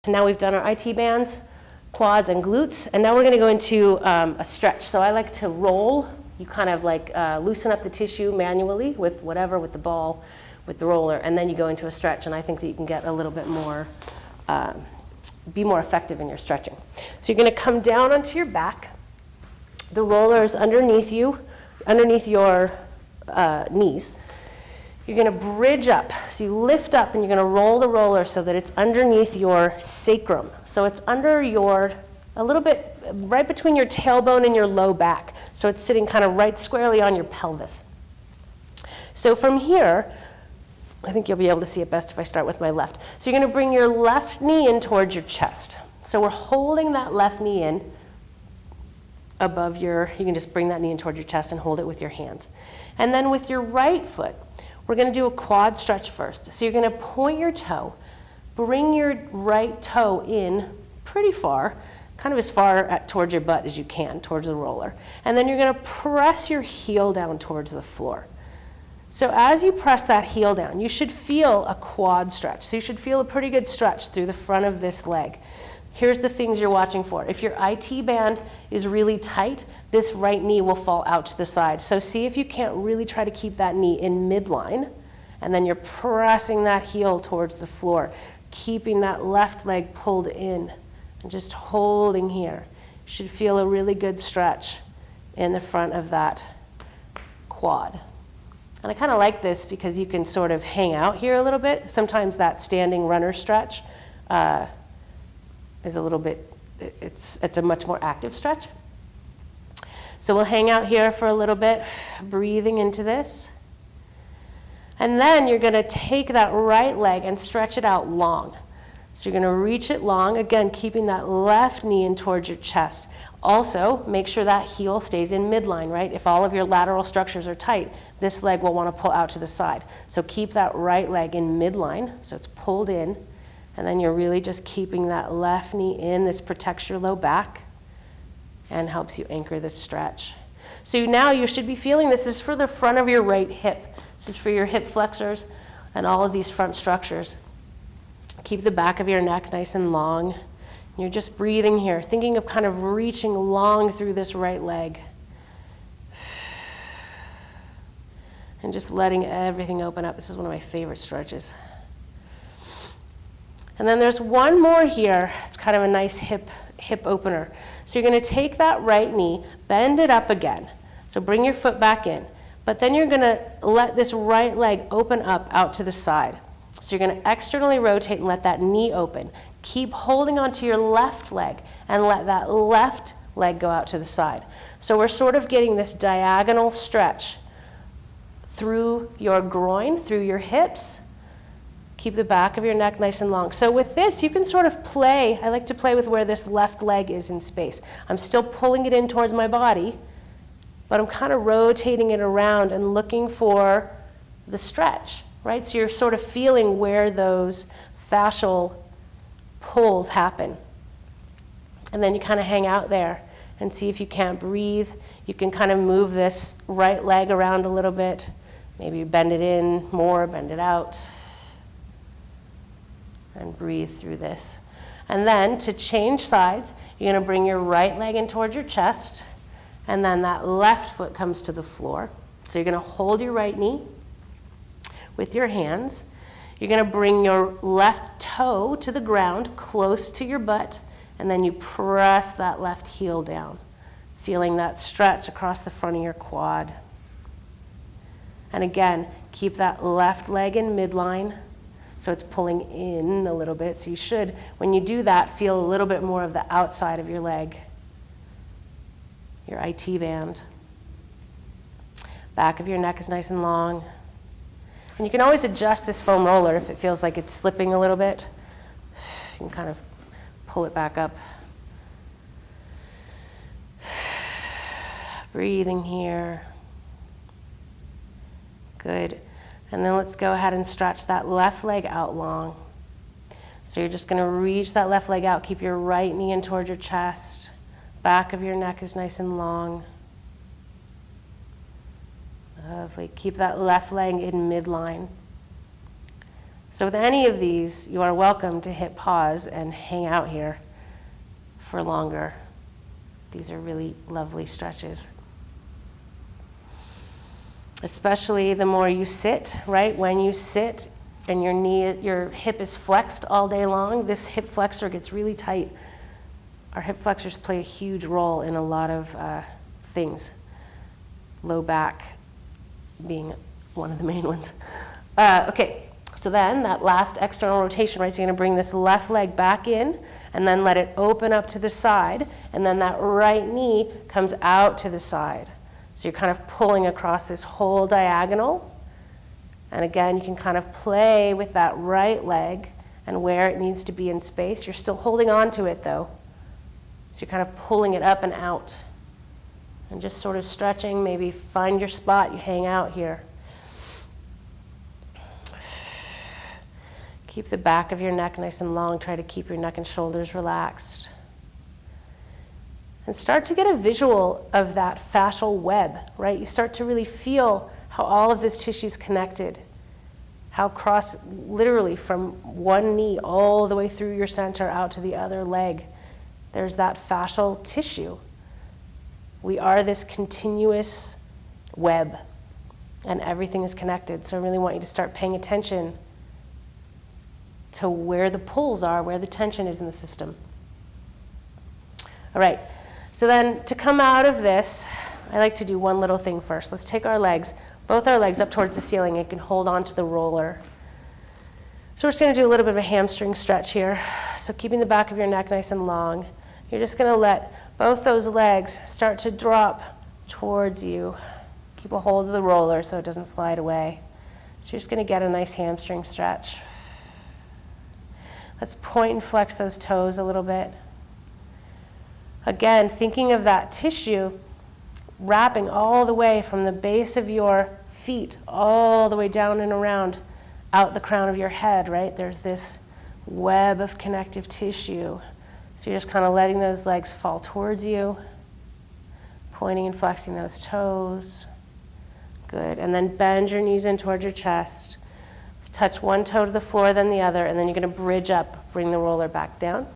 And now we've done our IT bands, quads, and glutes, and now we're gonna go into a stretch. So I like to roll. You kind of like loosen up the tissue manually with whatever, with the ball, with the roller, and then you go into a stretch, and I think that you can get a little bit more, be more effective in your stretching. So you're gonna come down onto your back. The roller is underneath you, underneath your knees. You're gonna bridge up. So you lift up and you're gonna roll the roller so that it's underneath your sacrum. So it's under your, a little bit, right between your tailbone and your low back. So it's sitting kind of right squarely on your pelvis. So from here, I think you'll be able to see it best if I start with my left. So you're gonna bring your left knee in towards your chest. So we're holding that left knee in above your, you can just bring that knee in towards your chest and hold it with your hands. And then with your right foot, we're gonna do a quad stretch first. So you're gonna point your toe, bring your right toe in pretty far, kind of as far towards your butt as you can, towards the roller. And then you're gonna press your heel down towards the floor. So as you press that heel down, you should feel a quad stretch. So you should feel a pretty good stretch through the front of this leg. Here's the things you're watching for. If your IT band is really tight, this right knee will fall out to the side. So see if you can't really try to keep that knee in midline, and then you're pressing that heel towards the floor, keeping that left leg pulled in, and just holding here. You should feel a really good stretch in the front of that quad. And I kind of like this because you can sort of hang out here a little bit. Sometimes that standing runner stretch is a little bit, it's a much more active stretch. So we'll hang out here for a little bit, breathing into this. And then you're gonna take that right leg and stretch it out long. So you're gonna reach it long, again, keeping that left knee in towards your chest. Also, make sure that heel stays in midline, right? If all of your lateral structures are tight, this leg will wanna pull out to the side. So keep that right leg in midline, so it's pulled in. And then you're really just keeping that left knee in. This protects your low back and helps you anchor this stretch. So now you should be feeling this is for the front of your right hip. This is for your hip flexors and all of these front structures. Keep the back of your neck nice and long. You're just breathing here, thinking of kind of reaching long through this right leg. And just letting everything open up. This is one of my favorite stretches. And then there's one more here. It's kind of a nice hip opener. So you're gonna take that right knee, bend it up again. So bring your foot back in. But then you're gonna let this right leg open up out to the side. So you're gonna externally rotate and let that knee open. Keep holding onto your left leg and let that left leg go out to the side. So we're sort of getting this diagonal stretch through your groin, through your hips. Keep the back of your neck nice and long. So with this, you can sort of play. I like to play with where this left leg is in space. I'm still pulling it in towards my body, but I'm kind of rotating it around and looking for the stretch, right? So you're sort of feeling where those fascial pulls happen. And then you kind of hang out there and see if you can't breathe. You can kind of move this right leg around a little bit. Maybe bend it in more, bend it out. And breathe through this. And then to change sides, you're gonna bring your right leg in towards your chest, and then that left foot comes to the floor. So you're gonna hold your right knee with your hands. You're gonna bring your left toe to the ground, close to your butt, and then you press that left heel down, feeling that stretch across the front of your quad. And again, keep that left leg in midline, so it's pulling in a little bit. So you should, when you do that, feel a little bit more of the outside of your leg, your IT band. Back of your neck is nice and long. And you can always adjust this foam roller if it feels like it's slipping a little bit. You can kind of pull it back up. Breathing here. Good. And then let's go ahead and stretch that left leg out long. So you're just going to reach that left leg out. Keep your right knee in towards your chest. Back of your neck is nice and long. Lovely. Keep that left leg in midline. So with any of these, you are welcome to hit pause and hang out here for longer. These are really lovely stretches. Especially the more you sit, right? When you sit and your hip is flexed all day long, this hip flexor gets really tight. Our hip flexors play a huge role in a lot of things. Low back being one of the main ones. Okay. So then that last external rotation, right, so you're going to bring this left leg back in and then let it open up to the side, and then that right knee comes out to the side. So you're kind of pulling across this whole diagonal. And again, you can kind of play with that right leg and where it needs to be in space. You're still holding on to it though. So you're kind of pulling it up and out. And just sort of stretching, maybe find your spot, you hang out here. Keep the back of your neck nice and long. Try to keep your neck and shoulders relaxed. And start to get a visual of that fascial web, right? You start to really feel how all of this tissue is connected. How literally from one knee all the way through your center out to the other leg, there's that fascial tissue. We are this continuous web, and everything is connected. So I really want you to start paying attention to where the pulls are, where the tension is in the system. All right, so then to come out of this, I like to do one little thing first. Let's take our legs, both our legs up towards the ceiling. You can hold on to the roller. So we're just gonna do a little bit of a hamstring stretch here. So keeping the back of your neck nice and long. You're just gonna let both those legs start to drop towards you. Keep a hold of the roller so it doesn't slide away. So you're just gonna get a nice hamstring stretch. Let's point and flex those toes a little bit. Again, thinking of that tissue wrapping all the way from the base of your feet all the way down and around out the crown of your head, right? There's this web of connective tissue. So you're just kind of letting those legs fall towards you, pointing and flexing those toes. Good. And then bend your knees in towards your chest. Let's touch one toe to the floor, then the other, and then you're going to bridge up, bring the roller back down.